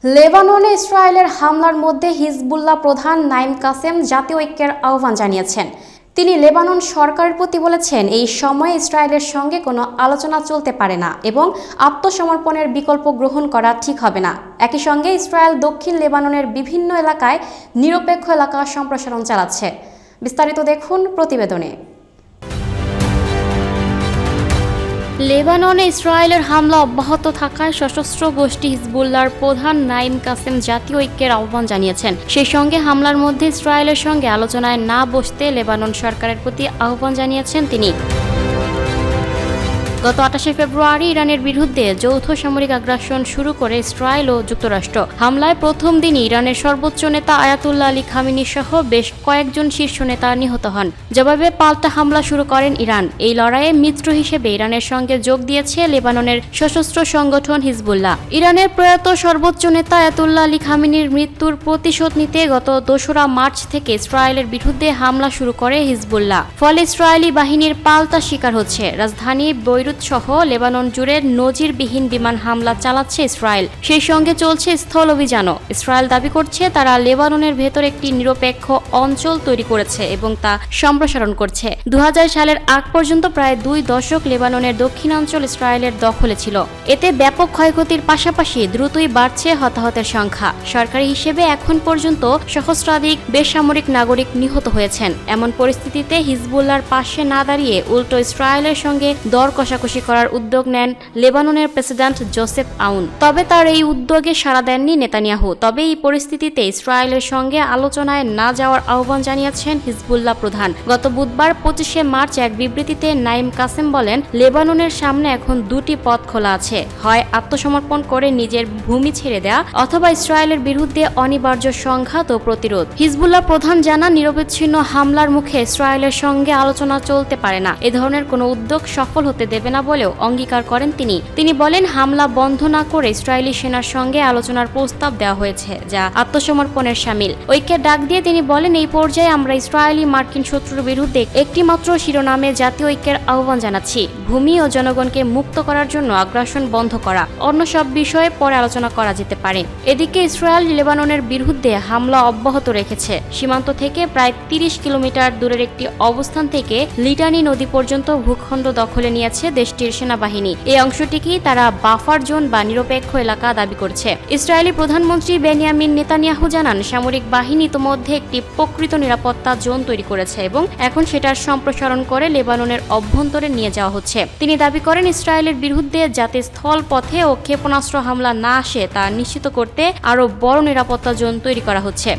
লেবাননে ইসরায়েলের হামলার মধ্যে হিজবুল্লাহ প্রধান নাইম কাসেম জাতীয় ঐক্যের আহ্বান জানিয়েছেন। তিনি লেবানন সরকারের প্রতি বলেছেন, এই সময়ে ইসরায়েলের সঙ্গে কোনো আলোচনা চলতে পারে না এবং আত্মসমর্পণের বিকল্প গ্রহণ করা ঠিক হবে না। একই সঙ্গে ইসরায়েল দক্ষিণ লেবাননের বিভিন্ন এলাকায় নিরপেক্ষ এলাকা সম্প্রসারণ চালাচ্ছে। বিস্তারিত দেখুন প্রতিবেদনে। লেবাননে ইসরায়েলের হামলা অব্যাহত থাকায় সশস্ত্র গোষ্ঠী হিজবুল্লাহর প্রধান নাইম কাসেম জাতীয় ঐক্যের আহ্বান জানিয়েছেন। সেই সঙ্গে হামলার মধ্যে ইসরায়েলের সঙ্গে আলোচনায় না বসতে লেবানন সরকারের প্রতি আহ্বান জানিয়েছেন তিনি। গত 28 ফেব্রুয়ারি ইরানের বিরুদ্ধে যৌথ সামরিক আগ্রাসন শুরু করে ইসরায়েল ও যুক্তরাষ্ট্র। হামলায় প্রথম দিনই ইরানের সর্বোচ্চ নেতা আয়াতুল্লাহ আলী খামেনি সহ বেশ কয়েকজন শীর্ষ নেতা নিহত হন। জবাবে পাল্টা হামলা শুরু করেন ইরান। এই লড়াইয়ে মিত্র হিসেবে ইরানের সঙ্গে যোগ দিয়েছে লেবাননের সশস্ত্র সংগঠন হিজবুল্লাহ। ইরানের প্রয়াত সর্বোচ্চ নেতা আয়াতুল্লাহ আলী খামেনির মৃত্যুর প্রতিশোধ নিতে গত 2রা মার্চ থেকে ইসরায়েলের বিরুদ্ধে হামলা শুরু করে হিজবুল্লাহ। ফলে ইসরায়েলি বাহিনীর পাল্টা শিকার হচ্ছে। রাজধানী বৈরুত সহ লেবানন জুড়ে নজিরবিহীন বিমান হামলা চালাচ্ছে ইসরায়েল। সেই সঙ্গে চলছে স্থল অভিযানও। ইসরায়েল দাবি করছে তারা লেবাননের ভেতর একটি নিরপেক্ষ অঞ্চল তৈরি করেছে এবং তা সম্প্রসারণ করছে। 2000 সালের আগ পর্যন্ত প্রায় 2 দশক লেবাননের দক্ষিণাঞ্চল ইসরায়েলের দখলে ছিল। এতে ব্যাপক ক্ষয়ক্ষতির পাশাপাশি দ্রুতই বাড়ছে হতাহতের সংখ্যা। সরকারি হিসেবে এখন পর্যন্ত সহস্রাধিক বেসামরিক নাগরিক নিহত হয়েছেন। এমন পরিস্থিতিতে হিজবুল্লাহর পাশে না দাঁড়িয়ে উল্টো ইসরায়েলের সঙ্গে দর কষাকষি করার উদ্যোগ নেন লেবাননের প্রেসিডেন্ট জোসেফ আউন। তবে তার এই উদ্যোগে সাড়া দেননি নেতানিয়াহু। তবে এই পরিস্থিতিতে ইসরায়েলের সঙ্গে আলোচনায় না যাওয়ার আহ্বান জানিয়েছেন হিজবুল্লাহ প্রধান। গত বুধবার 25 মার্চ এক বিবৃতিতে নাইম কাসেম বলেন, লেবাননের সামনে এখন 2টি পথ খোলা আছে, হয় আত্মসমর্পণ করে নিজের ভূমি ছেড়ে দেয়া অথবা ইসরায়েলের বিরুদ্ধে অনিবার্য সংঘাত ও প্রতিরোধ। হিজবুল্লাহ প্রধান জানান, নিরবচ্ছিন্ন হামলার মুখে ইসরায়েলের সঙ্গে আলোচনা চলতে পারে না। এ ধরনের কোনো উদ্যোগ সফল হতে দেবে না বলেও অঙ্গীকার করেন তিনি বলেন, হামলা বন্ধ না করে ইসরায়েলি সেনার সঙ্গে আলোচনার প্রস্তাব দেওয়া হয়েছে, যা আত্মসমর্পণের শামিল। ঐক্যের ডাক দিয়ে তিনি বলেন, এই পর্যায়ে আমরা ইসরায়েলি মার্কিন শত্রুর বিরুদ্ধে একটিমাত্র শিরোনামে জাতীয় ঐক্যের আহ্বান জানাচ্ছি, ভূমি ও জনগণকে মুক্ত করার জন্য আগ্রাসন বন্ধ করা। অন্য সব বিষয়ে পরে আলোচনা করা যেতে পারে। এদিকে ইসরায়েল লেবাননের বিরুদ্ধে হামলা অব্যাহত রেখেছে। সীমান্ত থেকে প্রায় 30 কিলোমিটার দূরের একটি অবস্থান থেকে লিটানি নদী পর্যন্ত ভূখণ্ড দখলে নিয়েছে দেশটির সেনাবাহিনী। এই অংশটিকেই তারা বাফার জোন বা নিরপেক্ষ এলাকা দাবি করছে। ইসরায়েলি প্রধানমন্ত্রী বেনিয়ামিন নেতানিয়াহু জানান, সামরিক বাহিনী ইতোমধ্যে একটি প্রকৃত নিরাপত্তা জোন তৈরি করেছে এবং এখন সেটার সম্প্রসারণ করে লেবাননের অভ্যন্তরে নিয়ে যাওয়া হচ্ছে। তিনি দাবি করেন, ইসরায়েলের বিরুদ্ধে যাতে স্থল পথে ও ক্ষেপণাস্ত্র হামলা না আসে তা নিশ্চিত করতে আরও বড় নিরাপত্তা জোন তৈরি করা হচ্ছে।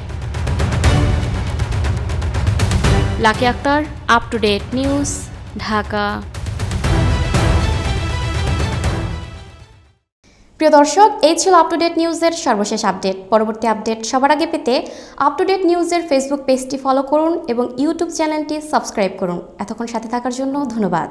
Lucky Akter, up to date news, Dhaka. প্রিয় দর্শক, এই ছিল আপ টু ডেট নিউজের সর্বশেষ আপডেট। পরবর্তী আপডেট সবার আগে পেতে আপ টু ডেট নিউজের ফেসবুক পেজটি ফলো করুন এবং ইউটিউব চ্যানেলটি সাবস্ক্রাইব করুন। এতক্ষণ সাথে থাকার জন্য ধন্যবাদ।